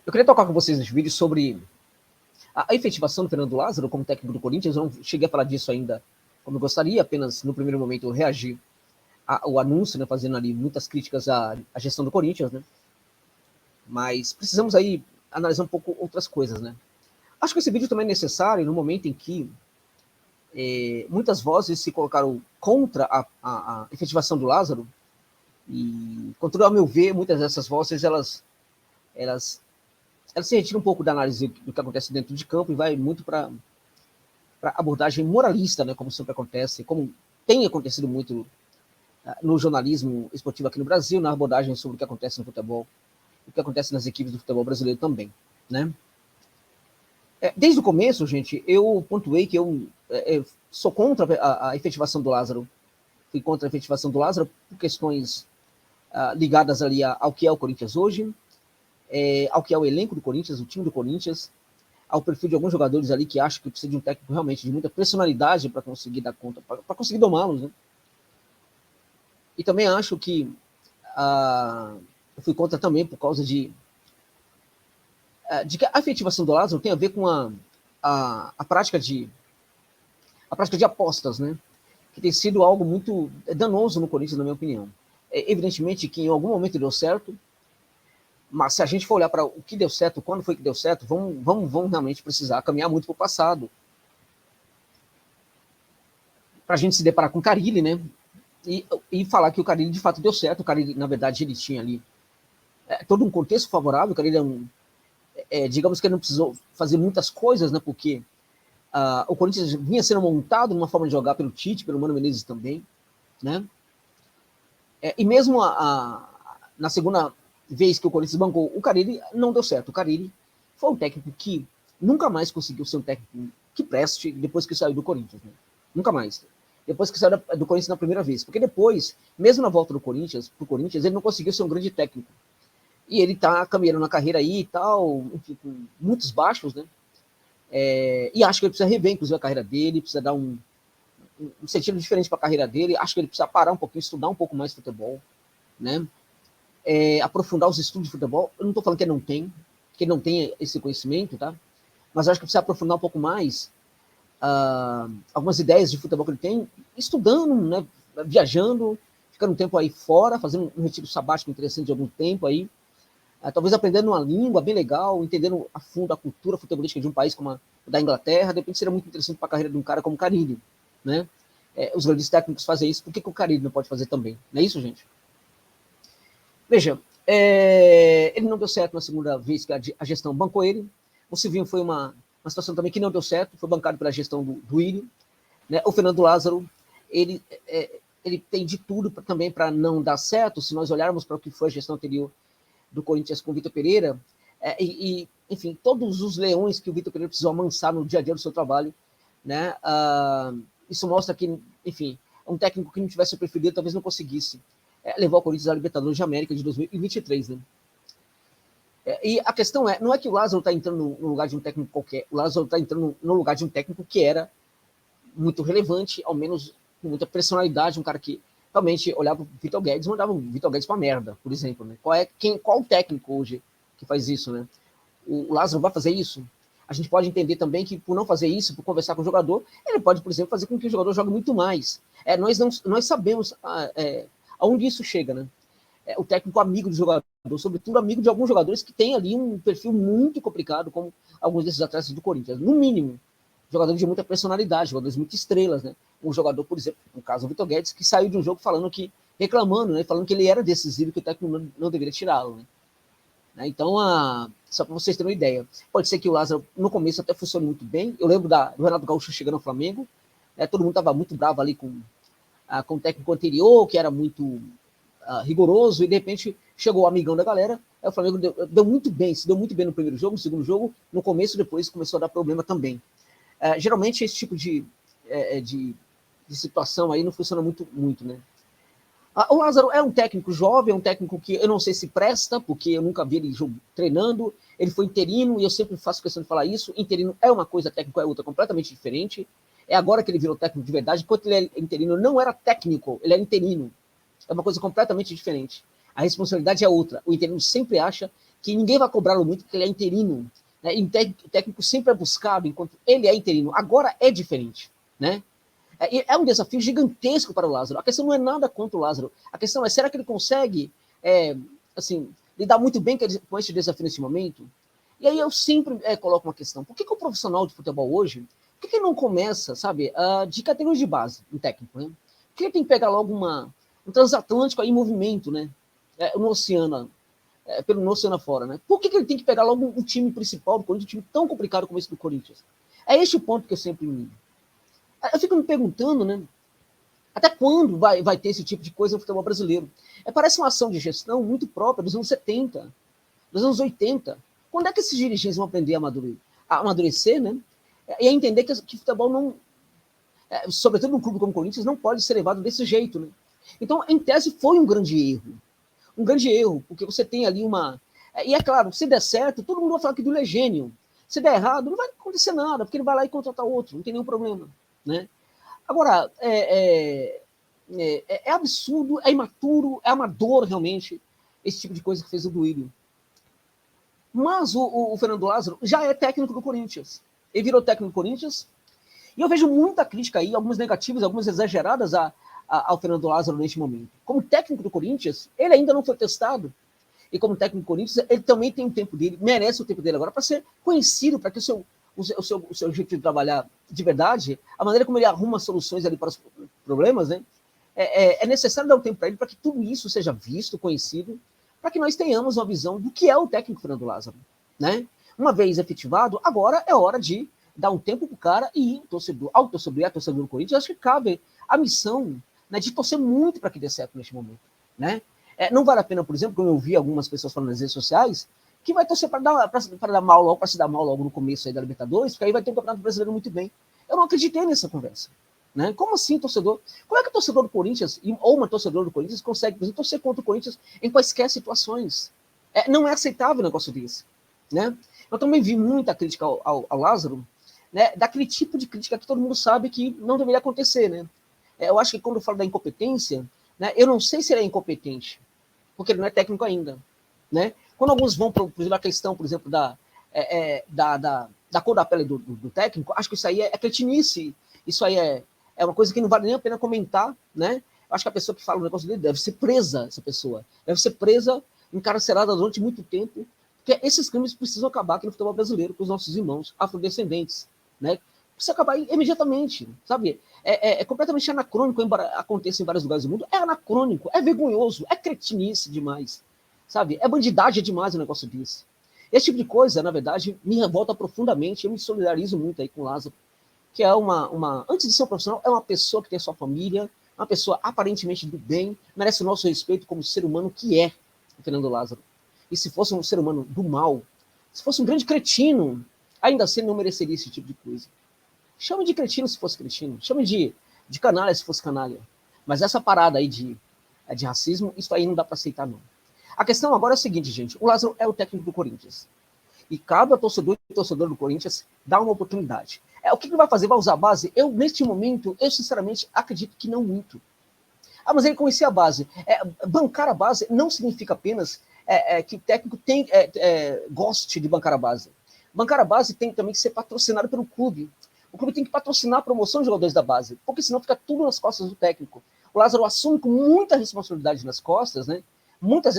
Eu queria tocar com vocês nesse vídeo sobre a efetivação do Fernando Lázaro como técnico do Corinthians. Eu não cheguei a falar disso ainda como eu gostaria, apenas no primeiro momento eu reagi ao anúncio, né, fazendo ali muitas críticas à gestão do Corinthians, né? Mas precisamos aí analisar um pouco outras coisas, né? Acho que esse vídeo também é necessário no momento em que muitas vozes se colocaram contra a efetivação do Lázaro, e, contudo, ao meu ver, muitas dessas vozes, elas se retiram um pouco da análise do que acontece dentro de campo e vai muito para abordagem moralista, né, como sempre acontece, como tem acontecido muito no jornalismo esportivo aqui no Brasil, na abordagem sobre o que acontece no futebol, o que acontece nas equipes do futebol brasileiro também, né? Desde o começo, gente, eu pontuei que eu sou contra a efetivação do Lázaro. Fui contra a efetivação do Lázaro por questões ligadas ali ao que é o Corinthians hoje, ao que é o elenco do Corinthians, o time do Corinthians, ao perfil de alguns jogadores ali que acham que precisa de um técnico realmente de muita personalidade para conseguir dar conta, para conseguir domá-los, né? E também acho que eu fui contra também por causa de que a efetivação do Lázaro tem a ver com a prática de apostas, né? Que tem sido algo muito danoso no Corinthians, na minha opinião. Evidentemente que em algum momento deu certo, mas se a gente for olhar para o que deu certo, quando foi que deu certo, vamos realmente precisar caminhar muito para o passado. Para a gente se deparar com o Carille, né? E falar que o Carille de fato deu certo. O Carille, na verdade, ele tinha ali todo um contexto favorável. O Carille digamos que ele não precisou fazer muitas coisas, né? Porque o Corinthians vinha sendo montado numa forma de jogar pelo Tite, pelo Mano Menezes também, né? E mesmo na segunda vez que o Corinthians bancou o Carille, não deu certo. O Carille foi um técnico que nunca mais conseguiu ser um técnico que preste depois que saiu do Corinthians, né? Nunca mais. Depois que saiu do Corinthians na primeira vez. Porque depois, mesmo na volta do Corinthians, pro Corinthians, ele não conseguiu ser um grande técnico. E ele tá caminhando na carreira aí e tal, enfim, com muitos baixos, né? E acho que ele precisa rever, inclusive, a carreira dele, precisa dar um sentido diferente para a carreira dele. Acho que ele precisa parar um pouquinho, estudar um pouco mais futebol, né? Aprofundar os estudos de futebol. Eu não estou falando que ele não tem esse conhecimento, tá? Mas acho que precisa aprofundar um pouco mais algumas ideias de futebol que ele tem, estudando, né? Viajando, ficando um tempo aí fora, fazendo um retiro sabático interessante de algum tempo aí, talvez aprendendo uma língua bem legal, entendendo a fundo a cultura futebolística de um país como a da Inglaterra. De repente seria muito interessante para a carreira de um cara como o Carille, né? Os grandes técnicos fazem isso, por que o Carille não pode fazer também? Não é isso, gente? Veja, ele não deu certo na segunda vez que a gestão bancou ele. O Silvinho foi uma situação também que não deu certo, foi bancado pela gestão do Willian, né? O Fernando Lázaro, ele tem de tudo também para não dar certo, se nós olharmos para o que foi a gestão anterior do Corinthians com o Vitor Pereira, enfim, todos os leões que o Vitor Pereira precisou amansar no dia a dia do seu trabalho, né? Isso mostra que, enfim, um técnico que não tivesse o perfil dele talvez não conseguisse levar o Corinthians à Libertadores de América de 2023, né? E a questão não é que o Lázaro está entrando no lugar de um técnico qualquer, o Lázaro está entrando no lugar de um técnico que era muito relevante, ao menos com muita personalidade, um cara que realmente olhava o Vitor Guedes e mandava o Vitor Guedes pra merda, por exemplo, né? Qual técnico hoje que faz isso, né? O Lázaro vai fazer isso? A gente pode entender também que, por não fazer isso, por conversar com o jogador, ele pode, por exemplo, fazer com que o jogador jogue muito mais. Nós sabemos aonde isso chega, né? O técnico amigo do jogador, sobretudo amigo de alguns jogadores que têm ali um perfil muito complicado, como alguns desses atletas do Corinthians. No mínimo, jogadores de muita personalidade, jogadores muito estrelas, né? Um jogador, por exemplo, no caso do Vitor Guedes, que saiu de um jogo reclamando, né? Falando que ele era decisivo e que o técnico não deveria tirá-lo, né? Então, só para vocês terem uma ideia, pode ser que o Lázaro, no começo, até funcione muito bem. Eu lembro do Renato Gaúcho chegando ao Flamengo, né? Todo mundo estava muito bravo ali com o técnico anterior, que era muito rigoroso, e de repente chegou o amigão da galera. Aí o Flamengo deu muito bem, se deu muito bem no primeiro jogo, no segundo jogo, no começo, depois começou a dar problema também. Geralmente esse tipo de situação aí não funciona muito, né? O Lázaro é um técnico jovem, é um técnico que eu não sei se presta, porque eu nunca vi ele treinando. Ele foi interino, e eu sempre faço questão de falar isso. Interino é uma coisa, técnico é outra, completamente diferente. É agora que ele virou técnico de verdade. Enquanto ele é interino, não era técnico, ele era interino. É uma coisa completamente diferente. A responsabilidade é outra. O interino sempre acha que ninguém vai cobrá-lo muito porque ele é interino, né? E o técnico sempre é buscado enquanto ele é interino. Agora é diferente, né? É um desafio gigantesco para o Lázaro. A questão não é nada contra o Lázaro. A questão é, será que ele consegue, assim, lidar muito bem com esse desafio nesse momento? E aí eu sempre coloco uma questão. Por que o profissional de futebol hoje, por que ele não começa, sabe, de categoria de base, um técnico, né? Por que ele tem que pegar logo um transatlântico aí em movimento, né? No oceano, no oceano fora, né? Por que ele tem que pegar logo um time principal do Corinthians, um time tão complicado como esse do Corinthians? É este o ponto que eu sempre eu fico me perguntando, né? Até quando vai ter esse tipo de coisa no futebol brasileiro? Parece uma ação de gestão muito própria dos anos 70, dos anos 80. Quando é que esses dirigentes vão aprender a amadurecer, né? E a entender que futebol não, sobretudo num clube como o Corinthians, não pode ser levado desse jeito, né? Então, em tese, foi um grande erro. Um grande erro, porque você tem ali e é claro, se der certo, todo mundo vai falar que do é gênio. Se der errado, não vai acontecer nada, porque ele vai lá e contrata outro, não tem nenhum problema, né? Agora, é absurdo, é imaturo, é amador, realmente, esse tipo de coisa que fez o Duílio. Mas o Fernando Lázaro já é técnico do Corinthians. Ele virou técnico do Corinthians, e eu vejo muita crítica aí, algumas negativas, algumas exageradas ao Fernando Lázaro neste momento. Como técnico do Corinthians, ele ainda não foi testado. E como técnico do Corinthians, ele também tem o tempo dele, merece o tempo dele agora para ser conhecido, para que o seu jeito de trabalhar de verdade, a maneira como ele arruma soluções ali para os problemas, né? É necessário dar um tempo para ele para que tudo isso seja visto, conhecido, para que nós tenhamos uma visão do que é o técnico Fernando Lázaro, né? Uma vez efetivado, agora é hora de dar um tempo para o cara e ao torcedor e a torcedor do Corinthians, acho que cabe a missão, né, de torcer muito para que dê certo neste momento, né? Não vale a pena, por exemplo, como eu vi algumas pessoas falando nas redes sociais, que vai torcer para dar mal logo, para se dar mal logo no começo aí da Libertadores, porque aí vai ter um Campeonato Brasileiro muito bem. Eu não acreditei nessa conversa, né? Como assim, torcedor? Como é que o torcedor do Corinthians, ou uma torcedora do Corinthians, consegue, por exemplo, torcer contra o Corinthians em quaisquer situações? Não é aceitável um negócio desse, né? Eu também vi muita crítica ao Lázaro, né, daquele tipo de crítica que todo mundo sabe que não deveria acontecer, né? Eu acho que quando eu falo da incompetência, né, eu não sei se ele é incompetente, porque ele não é técnico ainda, né? Quando alguns vão, por exemplo, a questão, por exemplo, da cor da pele do técnico, acho que isso aí é cretinice, isso aí é uma coisa que não vale nem a pena comentar, né? Acho que a pessoa que fala um negócio dele deve ser presa, essa pessoa. Deve ser presa, encarcerada durante muito tempo, porque esses crimes precisam acabar aqui no futebol brasileiro com os nossos irmãos afrodescendentes, né? Precisa acabar imediatamente, sabe? É completamente anacrônico, embora aconteça em vários lugares do mundo, é anacrônico, é vergonhoso, é cretinice demais, sabe? É bandidagem demais o negócio desse. Esse tipo de coisa, na verdade, me revolta profundamente, eu me solidarizo muito aí com o Lázaro, que é antes de ser um profissional, é uma pessoa que tem sua família, uma pessoa aparentemente do bem, merece o nosso respeito como ser humano que é o Fernando Lázaro. E se fosse um ser humano do mal, se fosse um grande cretino, ainda assim não mereceria esse tipo de coisa. Chame de cretino se fosse cretino, chame de canalha se fosse canalha. Mas essa parada aí de racismo, isso aí não dá para aceitar, não. A questão agora é a seguinte, gente, o Lázaro é o técnico do Corinthians. E cabe ao torcedor do Corinthians dar uma oportunidade. O que ele vai fazer? Vai usar a base? Neste momento, eu sinceramente acredito que não muito. Mas ele conhecia a base. Bancar a base não significa apenas que o técnico goste de bancar a base. Bancar a base tem também que ser patrocinado pelo clube. O clube tem que patrocinar a promoção de jogadores da base, porque senão fica tudo nas costas do técnico. O Lázaro assume com muita responsabilidade nas costas, né? Muitas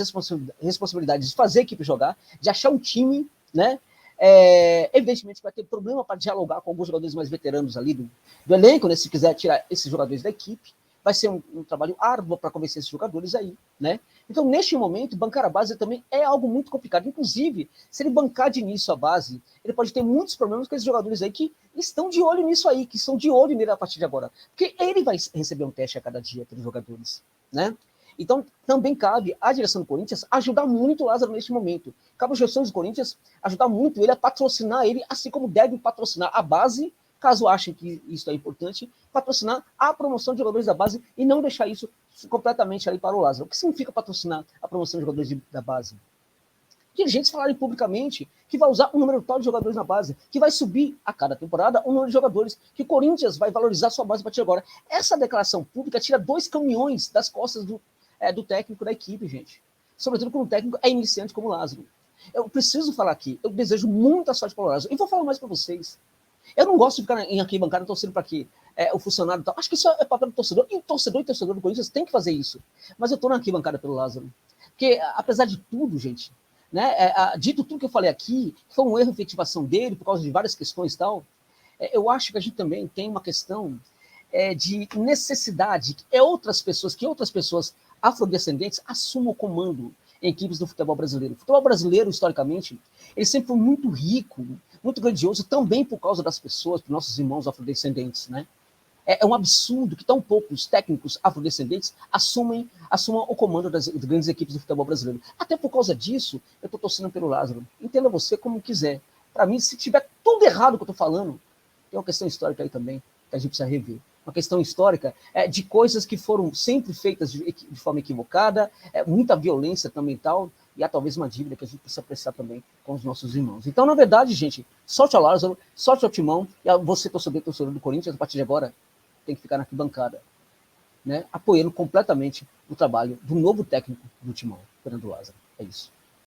responsabilidades de fazer a equipe jogar, de achar um time, né? Evidentemente vai ter problema para dialogar com alguns jogadores mais veteranos ali do elenco, né? Se quiser tirar esses jogadores da equipe, vai ser um trabalho árduo para convencer esses jogadores aí, né? Então, neste momento, bancar a base também é algo muito complicado. Inclusive, se ele bancar de início a base, ele pode ter muitos problemas com esses jogadores aí que estão de olho nisso aí, que estão de olho nele a partir de agora. Porque ele vai receber um teste a cada dia pelos jogadores, né? Então, também cabe à direção do Corinthians ajudar muito o Lázaro neste momento. Cabe à direção do Corinthians ajudar muito ele a patrocinar ele, assim como deve patrocinar a base, caso achem que isso é importante, patrocinar a promoção de jogadores da base e não deixar isso completamente ali para o Lázaro. O que significa patrocinar a promoção de jogadores da base? Dirigentes falarem publicamente que vai usar um número total de jogadores na base, que vai subir a cada temporada um número de jogadores, que o Corinthians vai valorizar sua base a partir de agora. Essa declaração pública tira 2 caminhões das costas do técnico da equipe, gente. Sobretudo quando o técnico é iniciante como o Lázaro. Eu preciso falar aqui, eu desejo muita sorte para o Lázaro. E vou falar mais para vocês. Eu não gosto de ficar em arquibancada torcendo para que o funcionário tal. Acho que isso é papel do torcedor. E torcedor do Corinthians tem que fazer isso. Mas eu estou na arquibancada pelo Lázaro. Porque, apesar de tudo, gente, né, dito tudo que eu falei aqui, que foi um erro de efetivação dele, por causa de várias questões e tal, eu acho que a gente também tem uma questão de necessidade que outras pessoas afrodescendentes assumam o comando em equipes do futebol brasileiro. O futebol brasileiro, historicamente, ele sempre foi muito rico, muito grandioso, também por causa das pessoas, dos nossos irmãos afrodescendentes, né? É um absurdo que tão poucos técnicos afrodescendentes assumam o comando das grandes equipes do futebol brasileiro. Até por causa disso, eu estou torcendo pelo Lázaro. Entenda você como quiser. Para mim, se tiver tudo errado o que eu estou falando, tem uma questão histórica aí também, que a gente precisa rever. Uma questão histórica de coisas que foram sempre feitas de forma equivocada, muita violência também e tal, e há talvez uma dívida que a gente precisa apreciar também com os nossos irmãos. Então, na verdade, gente, sorte ao Lázaro, sorte ao Timão, e a você, torcedor do Corinthians, a partir de agora, tem que ficar na arquibancada, né, apoiando completamente o trabalho do novo técnico do Timão, Fernando Lázaro. É isso.